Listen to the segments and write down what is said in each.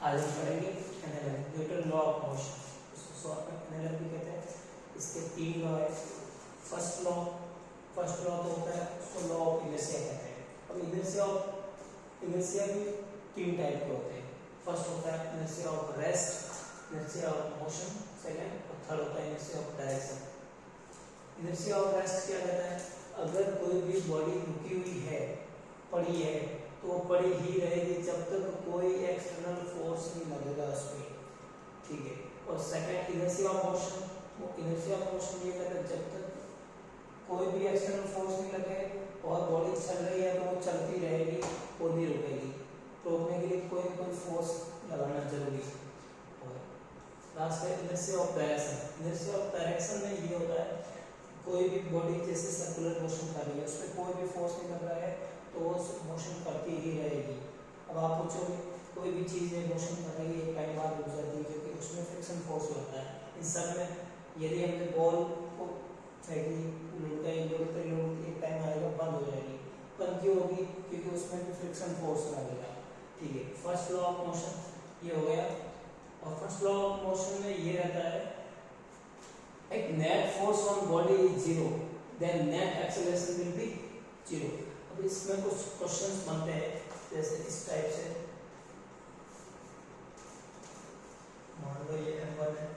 आज हम पढ़ेंगे NLM, Newton law of motion, इसको एनएलएम भी कहते हैं। इसके 3 लॉ है। फर्स्ट लॉ तो होता है उसको लॉ ऑफ इनर्शिया कहते हैं। अब इनर्शिया भी 3 टाइप के होते हैं। फर्स्ट होता है inertia of rest, inertia of motion second, और थर्ड होता है inertia of direction. Inertia of rest क्या कहता है, अगर कोई भी बॉडी रुकी हुई है, पड़ी है, तो वो पड़ी ही रहेगी जब तक कोई एक्सटर्नल फोर्स नहीं लगेगा उसमें, ठीक है। और सेकंड इनर्शिया ऑफ मोशन, वो इनर्शिया ऑफ मोशन ये कहता है जब तक कोई भी एक्सटर्नल फोर्स नहीं लगे और बॉडी चल रही है तो वो चलती रहेगी, वो नहीं रुकेगी। रोकने के लिए कोई फोर्स लगाना जरूरी है। और लास्ट है inertia of direction. Inertia of direction में ये होता है कोई भी बॉडी जैसे सर्कुलर मोशन कर रही है, उसमें कोई भी फोर्स नहीं लग रहा है तो वो मोशन करती ही रहेगी। अब आप पूछोगे कोई भी चीज़ है मोशन कर रही है, एक टाइम बाद रुक जाती है क्योंकि उसमें फ्रिक्शन फोर्स लगता है। इन सब में यदि हमने बॉल को फेंकी, लुढ़कते एक टाइम आएगा बंद हो जाएगी। बंद क्यों होगी? क्योंकि उसमें भी फ्रिक्शन फोर्स लगेगा, ठीक है। फर्स्ट लॉ ऑफ मोशन ये हो गया। और फर्स्ट लॉ ऑफ मोशन में ये रहता है एक net force on body is 0, then net acceleration will be 0। अब इसमें कुछ क्वेश्चंस बनते हैं जैसे इस टाइप से, मान लो ये m1 है,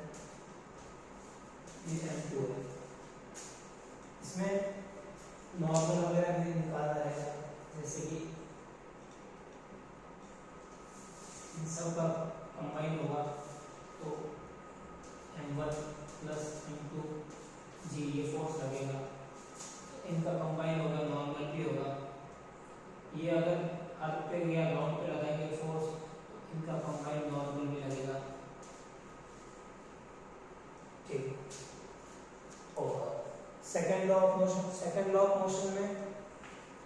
ये m2 है, इसमें नॉर्मल वगैरह भी निकालना रहेगा, जैसे कि इन सब का कंबाइन होगा तो m1 प्लस m2 जी ये फोर्स लगेगा, इनका कंबाइन होगा, नॉर्मल भी होगा। ये अगर अर्थ पे या ग्राउंड पे लगाएंगे फोर्स, इनका कंबाइन नॉर्मल भी लगेगा, ठीक। और सेकंड लॉ ऑफ मोशन में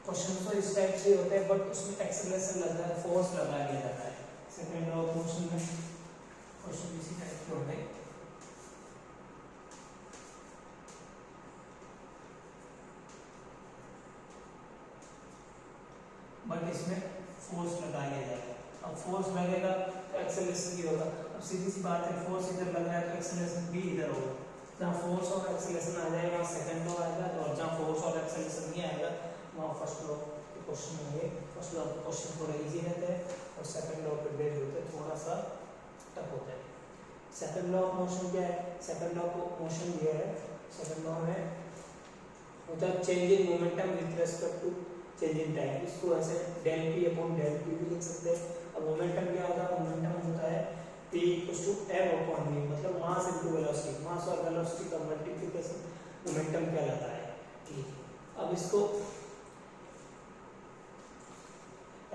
क्वेश्चन तो इस टाइप से होते हैं, बट उसमें एक्सेलरेशन लग रहा है, फोर्स लगा दिया जाता है। सेकंड लॉ ऑफ मोशन में क्वेश्चन इसी टाइप के होते हैं, बट इसमें फोर्स लगा लिया जाएगा। अब फोर्स लगेगा तो एक्सेलरेशन भी होगा। अब सीधी सी बात है, फोर्स इधर लग रहा है तो एक्सेलरेशन भी इधर होगा। जहाँ फोर्स और एक्सेलरेशन आ जाएगा सेकंड लॉ आएगा, और जहाँ फोर्स और एक्सेलरेशन नहीं आएगा वहाँ फर्स्ट लॉ के क्वेश्चन होंगे। फर्स्ट लॉ के क्वेश्चन थोड़ा इजी रहते हैं और सेकंड लॉ पे बेस्ड होते हैं, थोड़ा सा टफ होता है। सेकंड लॉ ऑफ मोशन क्या है? सेकंड लॉ ऑफ मोशन ये है, सेकंड लॉ में होता है change in momentum with respect to change in time. इसको ऐसे del p upon del t भी लिख सकते हैं। अब मोमेंटम क्या होता है? मोमेंटम होता है p m अपॉन v, मतलब मास इनटू वेलोसिटी। मास और वेलोसिटी का मल्टीप्लिकेशन मोमेंटम कहलाता है, ठीक। अब इसको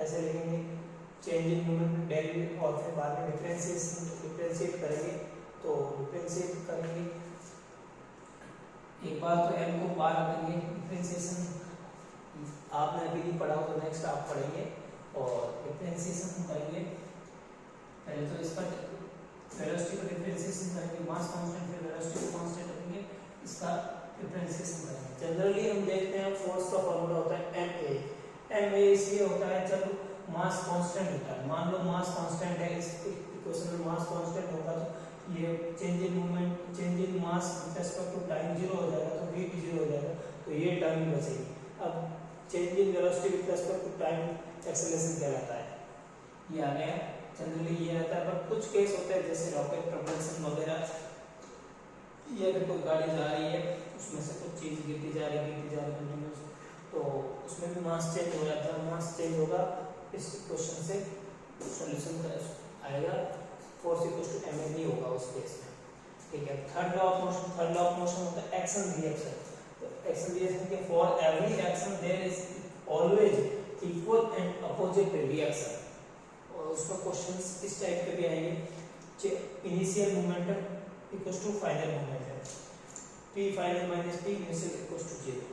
ऐसे लिखेंगे change in momentum del v, और फिर बाद में डिफरेंशिएट करेंगे। तो डिफरेंशिएट करेंगे, एक बार तो m को बाहर रखेंगे, डिफरेंशिएशन आपने अभी नहीं पढ़ा हो तो नेक्स्ट आप पढ़ेंगे, और डिफरेंशिएशन करेंगे। पहले तो इसका वेलोसिटी का डिफरेंशिएशन करेंगे, मास कांस्टेंट, फिर वेलोसिटी को कांस्टेंट रखेंगे, इसका डिफरेंशिएशन करेंगे। जनरली हम देखते हैं फोर्स का फॉर्मूला होता है ma इसलिए होता है जब मास कांस्टेंट होता है। मान लो मास कांस्टेंट है, इस इक्वेशन में मास कांस्टेंट होगा तो ये change in movement, change in mass with respect to time 0 हो जाएगा, तो v 0 हो जाएगा, तो ये टर्म बचेगी। अब change in velocity with respect to time acceleration कहलाता है, ये आ गया। जनरली ये रहता है, पर कुछ केस होते हैं जैसे रॉकेट प्रोपल्शन वगैरह, ये अगर कोई गाड़ी जा रही है उसमें से कुछ चीज गिरती जा रही कंटिन्यूस, तो उसमें भी मास चेंज हो जाता है। मास चेंज होगा, इस क्वेश्चन से सॉल्यूशन आएगा, फोर्स इक्वल टू ma नहीं होगा उस केस में, ठीक है। थर्ड लॉ ऑफ मोशन होता है एक्शन रिएक्शन। एक्शन रिएक्शन के for every action there is always equal and opposite reaction, और उसका क्वेश्चंस इस टाइप के भी आएंगे। Initial momentum equal to final momentum, p final minus p initial equal to 0।